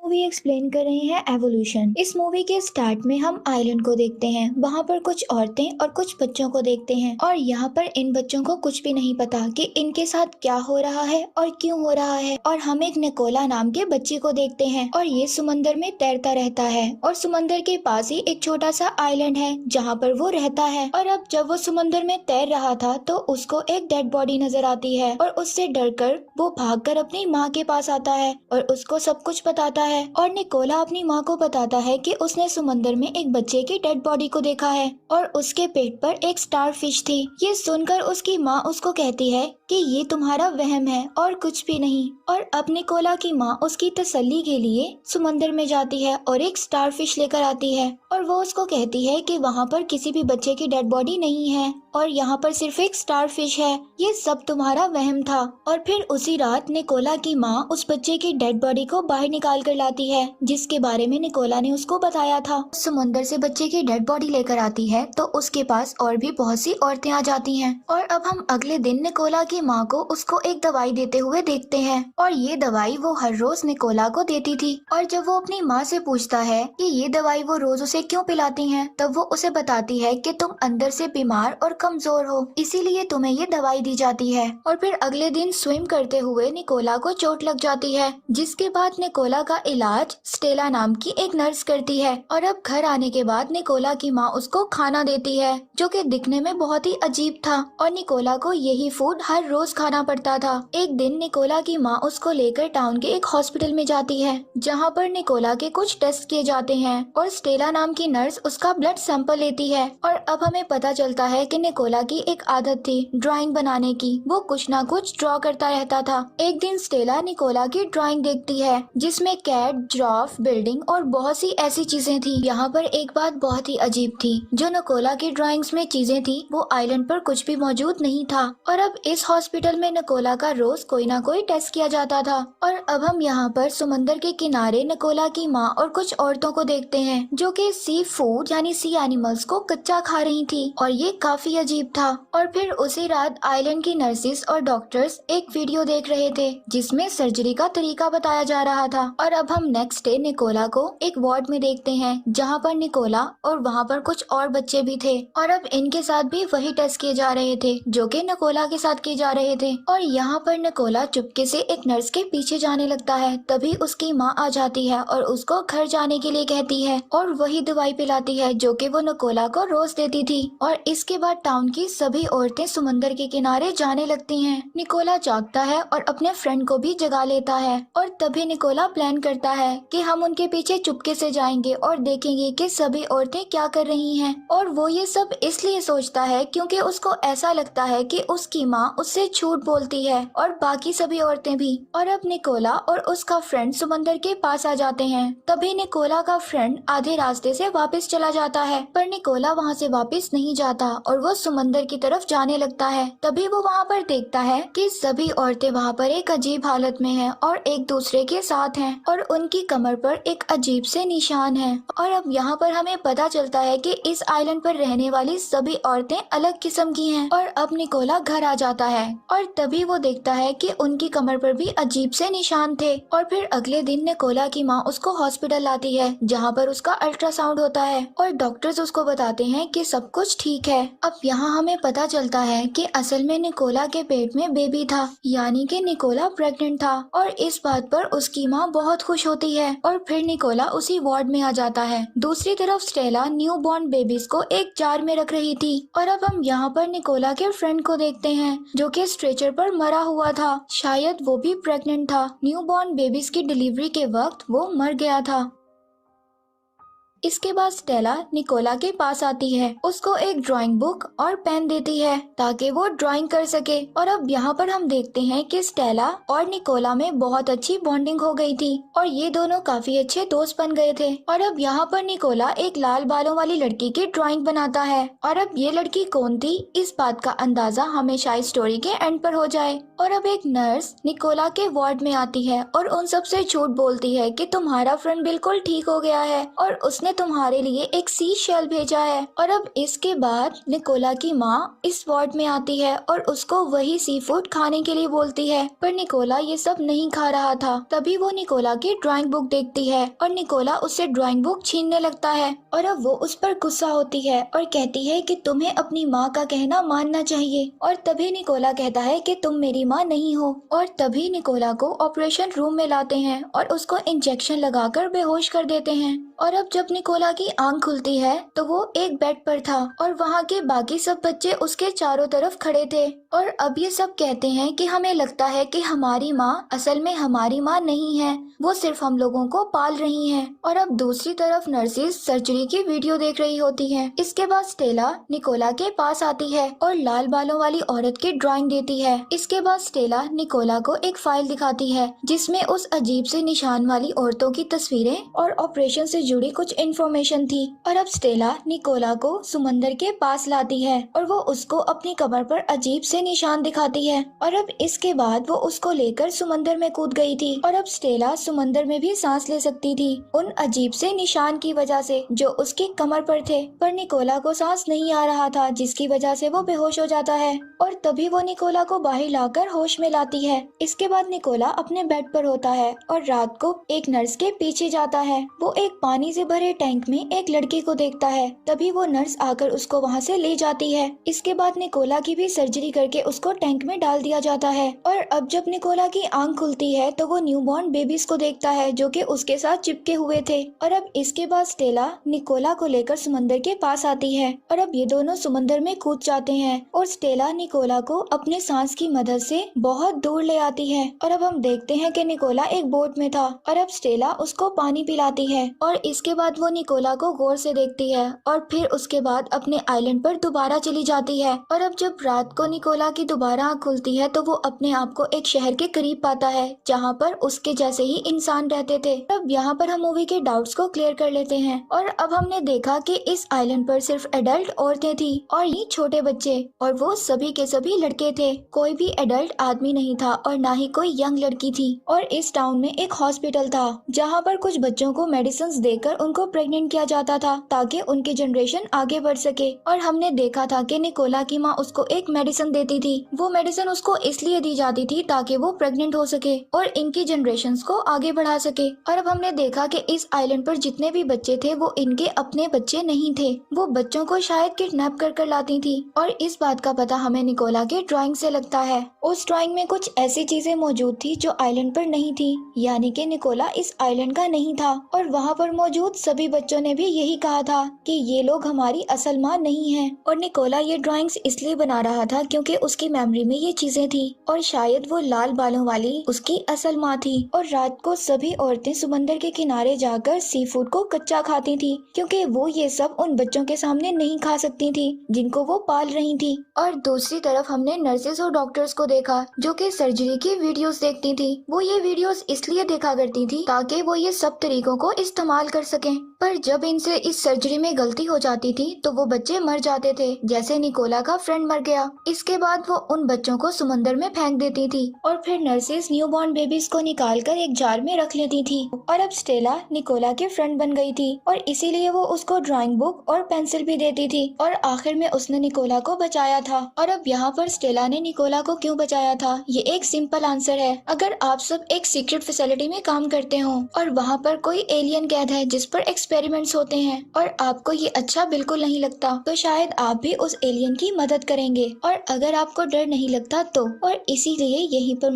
Movie explain कर रहे हैं एवोल्यूशन। इस मूवी के स्टार्ट में हम आइलैंड को देखते हैं। वहाँ पर कुछ औरतें और कुछ बच्चों को देखते हैं और यहाँ पर इन बच्चों को कुछ भी नहीं पता कि इनके साथ क्या हो रहा है और क्यों हो रहा है। और हम एक निकोला नाम के बच्चे को देखते हैं और ये समंदर में तैरता रहता है और समंदर के पास ही एक छोटा सा आइलैंड है जहाँ पर वो रहता है। और अब जब वो समंदर में तैर रहा था तो उसको एक डेड बॉडी नजर आती है और उससे डरकर वो भागकर अपनी माँ के पास आता है और उसको सब कुछ बताता है। और निकोला अपनी माँ को बताता है कि उसने समंदर में एक बच्चे की डेड बॉडी को देखा है और उसके पेट पर एक स्टार फिश थी। ये सुनकर उसकी माँ उसको कहती है कि ये तुम्हारा वहम है और कुछ भी नहीं। और अब निकोला की माँ उसकी तसल्ली के लिए समंदर में जाती है और एक स्टार फिश लेकर आती है और वो उसको कहती है कि वहाँ पर किसी भी बच्चे की डेड बॉडी नहीं है और यहाँ पर सिर्फ एक स्टार फिश है, ये सब तुम्हारा वहम था। और फिर उसी रात निकोला की माँ उस बच्चे की डेड बॉडी को बाहर निकाल कर लाती है जिसके बारे में निकोला ने उसको बताया था। समंदर से बच्चे की डेड बॉडी लेकर आती है तो उसके पास और भी बहुत सी औरतें आ जाती हैं। और अब हम अगले दिन निकोला की माँ को उसको एक दवाई देते हुए देखते हैं और ये दवाई वो हर रोज निकोला को देती थी। और जब वो अपनी माँ से पूछता है कि ये दवाई वो रोज उसे क्यों पिलाती हैं, तब वो उसे बताती है कि तुम अंदर से बीमार और कमजोर हो, इसीलिए तुम्हें ये दवाई दी जाती है। और फिर अगले दिन स्विम करते हुए निकोला को चोट लग जाती है जिसके बाद निकोला का इलाज स्टेला नाम की एक नर्स करती है। और अब घर आने के बाद निकोला की माँ उसको खाना देती है जो कि दिखने में बहुत ही अजीब था और निकोला को यही फूड हर रोज खाना पड़ता था। एक दिन निकोला की माँ उसको लेकर टाउन के एक हॉस्पिटल में जाती है जहाँ पर निकोला के कुछ टेस्ट किए जाते हैं और स्टेला नाम की नर्स उसका ब्लड सैंपल लेती है। और अब हमें पता चलता है कि निकोला की एक आदत थी ड्राइंग बनाने की, वो कुछ ना कुछ ड्रॉ करता रहता था। एक दिन स्टेला निकोला की ड्राइंग देखती है जिसमें कैट, जिराफ, बिल्डिंग और बहुत सी ऐसी चीजें थी। यहाँ पर एक बात बहुत ही अजीब थी, जो निकोला की ड्राइंग्स में चीजें थी वो आइलैंड पर कुछ भी मौजूद नहीं था। और अब इस हॉस्पिटल में निकोला का रोज कोई ना कोई टेस्ट किया जाता था। और अब हम यहाँ पर समंदर के किनारे निकोला की माँ और कुछ औरतों को देखते हैं जो कि सी फूड यानी सी एनिमल्स को कच्चा खा रही थी और ये काफी अजीब था। और फिर उसी रात आइलैंड की नर्सिस और डॉक्टर्स एक वीडियो देख रहे थे जिसमें सर्जरी का तरीका बताया जा रहा था। और अब हम नेक्स्ट डे निकोला को एक वार्ड में देखते हैं जहाँ पर निकोला और वहाँ पर कुछ और बच्चे भी थे और अब इनके साथ भी वही टेस्ट किए जा रहे थे जो कि निकोला के साथ किए जा रहे थे। और यहाँ पर निकोला चुपके से एक नर्स के पीछे जाने लगता है, तभी उसकी माँ आ जाती है और उसको घर जाने के लिए कहती है और वही दवाई पिलाती है जो कि वो निकोला को रोज देती थी। और इसके बाद टाउन की सभी औरतें समंदर के किनारे जाने लगती हैं। निकोला जागता है और अपने फ्रेंड को भी जगा लेता है और तभी निकोला प्लान करता है कि हम उनके पीछे चुपके से जाएंगे और देखेंगे कि सभी औरतें क्या कर रही हैं। और वो ये सब इसलिए सोचता है क्योंकि उसको ऐसा लगता है कि उसकी माँ उससे झूठ बोलती है और बाकी सभी औरतें भी। और अब निकोला और उसका फ्रेंड समंदर के पास आ जाते हैं। तभी निकोला का फ्रेंड आधे रास्ते से वापस चला जाता है पर निकोला वहाँ से वापस नहीं जाता और वो समंदर की तरफ जाने लगता है। तभी वो वहाँ पर देखता है कि सभी औरतें वहाँ पर एक अजीब हालत में हैं और एक दूसरे के साथ हैं और उनकी कमर पर एक अजीब से निशान है। और अब यहाँ पर हमें पता चलता है कि इस आइलैंड पर रहने वाली सभी औरतें अलग किस्म की हैं। और अब निकोला घर आ जाता है और तभी वो देखता है कि उनकी कमर पर भी अजीब से निशान थे। और फिर अगले दिन निकोला की माँ उसको हॉस्पिटल लाती है जहाँ पर उसका अल्ट्रासाउंड होता है और डॉक्टर्स उसको बताते हैं कि सब कुछ ठीक है। अब यहाँ हमें पता चलता है कि असल में निकोला के पेट में बेबी था, यानी कि निकोला प्रेग्नेंट था और इस बात पर उसकी माँ बहुत खुश होती है। और फिर निकोला उसी वार्ड में आ जाता है। दूसरी तरफ स्टेला न्यू बॉर्न बेबीज को एक जार में रख रही थी। और अब हम यहाँ पर निकोला के फ्रेंड को देखते हैं जो कि स्ट्रेचर पर मरा हुआ था, शायद वो भी प्रेग्नेंट था। न्यू बॉर्न बेबीज की डिलीवरी के वक्त वो मर गया था। इसके बाद स्टेला निकोला के पास आती है, उसको एक ड्राइंग बुक और पेन देती है ताकि वो ड्राइंग कर सके। और अब यहाँ पर हम देखते हैं कि स्टेला और निकोला में बहुत अच्छी बॉन्डिंग हो गई थी और ये दोनों काफी अच्छे दोस्त बन गए थे। और अब यहाँ पर निकोला एक लाल बालों वाली लड़की की ड्राइंग बनाता है और अब ये लड़की कौन थी इस बात का अंदाजा हमें शायद स्टोरी के एंड पर हो जाए। और अब एक नर्स निकोला के वार्ड में आती है और उन सबसे झूठ बोलती है कि तुम्हारा फ्रेंड बिल्कुल ठीक हो गया है और उसने उसने तुम्हारे लिए एक सी शेल भेजा है। और अब इसके बाद निकोला की माँ इस वार्ड में आती है और उसको वही सी फूड खाने के लिए बोलती है, पर निकोला ये सब नहीं खा रहा था। तभी वो निकोला की ड्राइंग बुक देखती है और निकोला उससे ड्राइंग बुक छीनने लगता है और अब वो उस पर गुस्सा होती है और कहती है कि तुम्हें अपनी माँ का कहना मानना चाहिए। और तभी निकोला कहता है कि तुम मेरी माँ नहीं हो। और तभी निकोला को ऑपरेशन रूम में लाते हैं और उसको इंजेक्शन लगाकर बेहोश कर देते हैं। और अब जब निकोला की आंख खुलती है तो वो एक बेड पर था और वहाँ के बाकी सब बच्चे उसके चारों तरफ खड़े थे। और अब ये सब कहते हैं कि हमें लगता है कि हमारी माँ असल में हमारी माँ नहीं है, वो सिर्फ हम लोगों को पाल रही हैं। और अब दूसरी तरफ नर्सिस सर्जरी की वीडियो देख रही होती हैं। इसके बाद स्टेला निकोला के पास आती है और लाल बालों वाली औरत की ड्राइंग देती है। इसके बाद स्टेला निकोला को एक फाइल दिखाती है जिसमें उस अजीब से निशान वाली औरतों की तस्वीरें और ऑपरेशन से जुड़ी कुछ इन्फॉर्मेशन थी। और अब स्टेला निकोला को समंदर के पास लाती है और वो उसको अपनी कमर पर अजीब से निशान दिखाती है। और अब इसके बाद वो उसको लेकर समंदर में कूद गई थी और अब स्टेला समंदर में भी सांस ले सकती थी उन अजीब से निशान की वजह से जो उसकी कमर पर थे। पर निकोला को सांस नहीं आ रहा था जिसकी वजह से वो बेहोश हो जाता है और तभी वो निकोला को बाहर लाकर होश में लाती है। इसके बाद निकोला अपने बेड पर होता है और रात को एक नर्स के पीछे जाता है। वो एक पानी से भरे टैंक में एक लड़की को देखता है। तभी वो नर्स आकर उसको वहाँ से ले जाती है। इसके बाद निकोला की भी सर्जरी करके उसको टैंक में डाल दिया जाता है। और अब जब निकोला की आंख खुलती है तो वो न्यूबॉर्न बेबीज को देखता है जो कि उसके साथ चिपके हुए थे। और अब इसके बाद स्टेला निकोला को लेकर समंदर के पास आती है और अब ये दोनों समंदर में कूद जाते हैं और स्टेला निकोला को अपने सांस की मदद से बहुत दूर ले आती है। और अब हम देखते हैं कि निकोला एक बोट में था और अब स्टेला उसको पानी पिलाती है और इसके बाद वो निकोला को गौर से देखती है और फिर उसके बाद अपने आइलैंड पर दोबारा चली जाती है। और अब जब रात को निकोला की दोबारा आँख खुलती है तो वो अपने आप को एक शहर के करीब पाता है जहाँ पर उसके जैसे ही इंसान रहते थे। अब यहाँ पर हम मूवी के डाउट्स को क्लियर कर लेते हैं। और अब हमने देखा कि इस आइलैंड पर सिर्फ एडल्ट औरतें थी और ये छोटे बच्चे और वो सभी के सभी लड़के थे। कोई भी एडल्ट आदमी नहीं था और ना ही कोई यंग लड़की थी। और इस टाउन में एक हॉस्पिटल था जहाँ पर कुछ बच्चों को मेडिसिन देकर उनको प्रेग्नेंट किया जाता था ताकि उनकी जनरेशन आगे बढ़ सके। और हमने देखा था कि निकोला की माँ उसको एक मेडिसिन देती थी। वो मेडिसिन उसको इसलिए दी जाती थी ताकि वो प्रेग्नेंट हो सके और इनकी जनरेशंस को आगे बढ़ा सके। और अब हमने देखा कि इस आइलैंड पर जितने भी बच्चे थे वो इनके अपने बच्चे नहीं थे, वो बच्चों को शायद किडनैप कर लाती थी। और इस बात का पता हमें निकोला के ड्राइंग से लगता है। उस ड्राइंग में कुछ ऐसी चीजें मौजूद थी जो आइलैंड पर नहीं थी, यानी कि निकोला इस आइलैंड का नहीं था। और वहाँ पर मौजूद सभी बच्चों ने भी यही कहा था कि ये लोग हमारी असल माँ नहीं है। और निकोला ये ड्राइंग्स इसलिए बना रहा था क्योंकि उसकी मेमोरी में ये चीजें थी और शायद वो लाल बालों वाली उसकी असल माँ थी। और रात को सभी औरतें समंदर के किनारे जाकर सी फूड को कच्चा खाती थी क्योंकि वो ये सब उन बच्चों के सामने नहीं खा सकती थी जिनको वो पाल रही थी। और दूसरी तरफ हमने नर्सेस और डॉक्टर्स को देखा जो कि सर्जरी की वीडियोस देखती थी। वो ये वीडियोस इसलिए देखा करती थी ताकि वो ये सब तरीकों को इस्तेमाल कर सकें। पर जब इनसे इस सर्जरी में गलती हो जाती थी तो वो बच्चे मर जाते थे, जैसे निकोला का फ्रेंड मर गया। इसके बाद वो उन बच्चों को समंदर में फेंक देती थी और फिर नर्सेस न्यूबॉर्न बेबीज को निकालकर एक जार में रख लेती थी। और अब स्टेला निकोला के फ्रेंड बन गई थी और इसीलिए वो उसको ड्राइंग बुक और पेंसिल भी देती थी और आखिर में उसने निकोला को बचाया था। और अब यहाँ पर स्टेला ने निकोला को क्यों बचाया था, ये एक सिंपल आंसर है। अगर आप सब एक सीक्रेट फैसिलिटी में काम करते हो और वहाँ पर कोई एलियन कैद है जिस पर एक्सपेरिमेंट्स होते हैं और आपको ये अच्छा बिल्कुल नहीं लगता तो शायद आप भी उस एलियन की मदद करेंगे। और अगर आपको डर नहीं लगता तो और इसीलिए यहीं पर